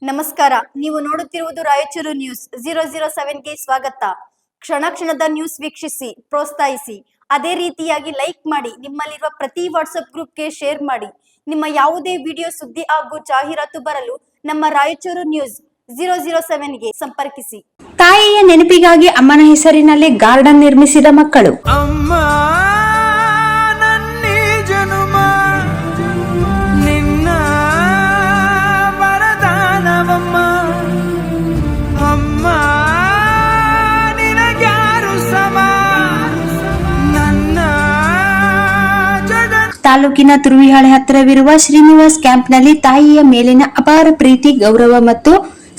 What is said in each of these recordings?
ನಮಸ್ಕಾರ. ನೀವು ನೋಡುತ್ತಿರುವುದು ರಾಯಚೂರು ನ್ಯೂಸ್ 007ಗೆ ಸ್ವಾಗತ. ಕ್ಷಣ ಕ್ಷಣದ ನ್ಯೂಸ್ ವೀಕ್ಷಿಸಿ, ಪ್ರೋತ್ಸಾಹಿಸಿ. ಅದೇ ರೀತಿಯಾಗಿ ಲೈಕ್ ಮಾಡಿ, ನಿಮ್ಮಲ್ಲಿರುವ ಪ್ರತಿ ವಾಟ್ಸ್ಆಪ್ ಗ್ರೂಪ್ಗೆ ಶೇರ್ ಮಾಡಿ. ನಿಮ್ಮ ಯಾವುದೇ ವಿಡಿಯೋ, ಸುದ್ದಿ ಹಾಗೂ ಜಾಹೀರಾತು ಬರಲು ನಮ್ಮ ರಾಯಚೂರು ನ್ಯೂಸ್ 007ಗೆ ಸಂಪರ್ಕಿಸಿ. ತಾಯಿಯ ನೆನಪಿಗಾಗಿ ಅಮ್ಮನ ಹೆಸರಿನಲ್ಲಿ ಗಾರ್ಡನ್ ನಿರ್ಮಿಸಿದ ಮಕ್ಕಳು. ತಾಲೂಕಿನ ತುರುವಿಹಾಳೆ ಹತ್ತಿರವಿರುವ ಶ್ರೀನಿವಾಸ್ ಕ್ಯಾಂಪ್ನಲ್ಲಿ ತಾಯಿಯ ಮೇಲಿನ ಅಪಾರ ಪ್ರೀತಿ, ಗೌರವ ಮತ್ತು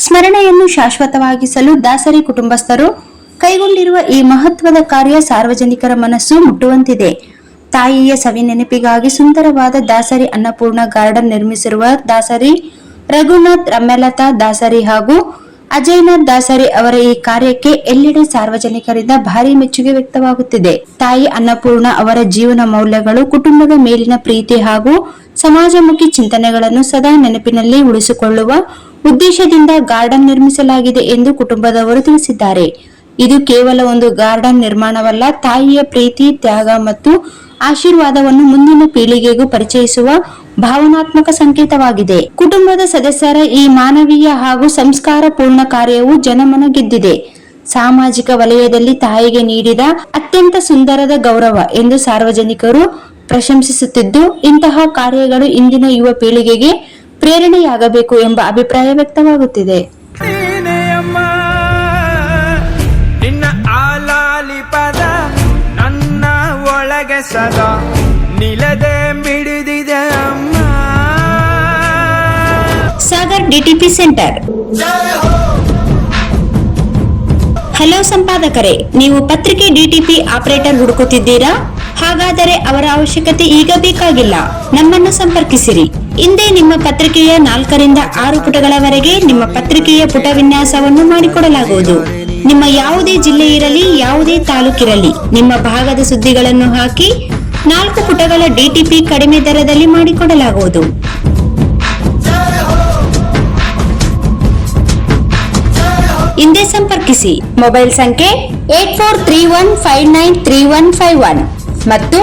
ಸ್ಮರಣೆಯನ್ನು ಶಾಶ್ವತವಾಗಿಸಲು ದಾಸರಿ ಕುಟುಂಬಸ್ಥರು ಕೈಗೊಂಡಿರುವ ಈ ಮಹತ್ವದ ಕಾರ್ಯ ಸಾರ್ವಜನಿಕರ ಮನಸ್ಸು ಮುಟ್ಟುವಂತಿದೆ. ತಾಯಿಯ ಸವಿ ನೆನಪಿಗಾಗಿ ಸುಂದರವಾದ ದಾಸರಿ ಅನ್ನಪೂರ್ಣ ಗಾರ್ಡನ್ ನಿರ್ಮಿಸಿರುವ ದಾಸರಿ ರಘುನಾಥ್, ರಮ್ಯಲತಾ ದಾಸರಿ ಹಾಗೂ ಅಜಯ್ನಾಥ್ ದಾಸರಿ ಅವರ ಈ ಕಾರ್ಯಕ್ಕೆ ಎಲ್ಲೆಡೆ ಸಾರ್ವಜನಿಕರಿಂದ ಭಾರಿ ಮೆಚ್ಚುಗೆ ವ್ಯಕ್ತವಾಗುತ್ತಿದೆ. ತಾಯಿ ಅನ್ನಪೂರ್ಣ ಅವರ ಜೀವನ ಮೌಲ್ಯಗಳು, ಕುಟುಂಬದ ಮೇಲಿನ ಪ್ರೀತಿ ಹಾಗೂ ಸಮಾಜಮುಖಿ ಚಿಂತನೆಗಳನ್ನು ಸದಾ ನೆನಪಿನಲ್ಲಿ ಉಳಿಸಿಕೊಳ್ಳುವ ಉದ್ದೇಶದಿಂದ ಗಾರ್ಡನ್ ನಿರ್ಮಿಸಲಾಗಿದೆ ಎಂದು ಕುಟುಂಬದವರು ತಿಳಿಸಿದ್ದಾರೆ. ಇದು ಕೇವಲ ಒಂದು ಗಾರ್ಡನ್ ನಿರ್ಮಾಣವಲ್ಲ, ತಾಯಿಯ ಪ್ರೀತಿ, ತ್ಯಾಗ ಮತ್ತು ಆಶೀರ್ವಾದವನ್ನು ಮುಂದಿನ ಪೀಳಿಗೆಗೂ ಪರಿಚಯಿಸುವ ಭಾವನಾತ್ಮಕ ಸಂಕೇತವಾಗಿದೆ. ಕುಟುಂಬದ ಸದಸ್ಯರ ಈ ಮಾನವೀಯ ಹಾಗೂ ಸಂಸ್ಕಾರ ಪೂರ್ಣ ಕಾರ್ಯವು ಜನಮನ ಗೆದ್ದಿದೆ. ಸಾಮಾಜಿಕ ವಲಯದಲ್ಲಿ ತಾಯಿಗೆ ನೀಡಿದ ಅತ್ಯಂತ ಸುಂದರದ ಗೌರವ ಎಂದು ಸಾರ್ವಜನಿಕರು ಪ್ರಶಂಸಿಸುತ್ತಿದ್ದು, ಇಂತಹ ಕಾರ್ಯಗಳು ಇಂದಿನ ಯುವ ಪೀಳಿಗೆಗೆ ಪ್ರೇರಣೆಯಾಗಬೇಕು ಎಂಬ ಅಭಿಪ್ರಾಯ ವ್ಯಕ್ತವಾಗುತ್ತಿದೆ. ಸದಾ ನಿಲದೆ ಮಿಡಿದಿದೆ ಅಮ್ಮ. Sagar DTP centre. ಹಲೋ ಸಂಪಾದಕರೇ, ನೀವು ಪತ್ರಿಕೆ ಡಿಟಿಪಿ ಆಪರೇಟರ್ ಹುಡುಕುತ್ತಿದ್ದೀರಾ? ಹಾಗಾದರೆ ಅವರ ಅವಶ್ಯಕತೆ ಈಗ ಬೇಕಾಗಿಲ್ಲ. ನಮ್ಮನ್ನು ಸಂಪರ್ಕಿಸಿರಿ. ಇಂದೇ ನಿಮ್ಮ ಪತ್ರಿಕೆಯ 4 ರಿಂದ 6 ಪುಟಗಳವರೆಗೆ ನಿಮ್ಮ ಪತ್ರಿಕೆಯ ಪುಟ ವಿನ್ಯಾಸವನ್ನು ಮಾಡಿಕೊಡಲಾಗುವುದು. ನಿಮ್ಮ ಯಾವುದೇ ಜಿಲ್ಲೆ ಇರಲಿ, ಯಾವುದೇ ತಾಲೂಕಿರಲಿ, ನಿಮ್ಮ ಭಾಗದ ಸುದ್ದಿಗಳನ್ನು ಹಾಕಿ 4 ಪುಟಗಳ ಡಿಟಿಪಿ ಕಡಿಮೆ ದರದಲ್ಲಿ ಮಾಡಿಕೊಡಲಾಗುವುದು. ಹಿಂದೆ ಸಂಪರ್ಕಿಸಿ. ಮೊಬೈಲ್ ಸಂಖ್ಯೆ 8431593151 ಮತ್ತು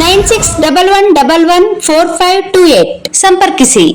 9611114528 ಸಂಪರ್ಕಿಸಿ.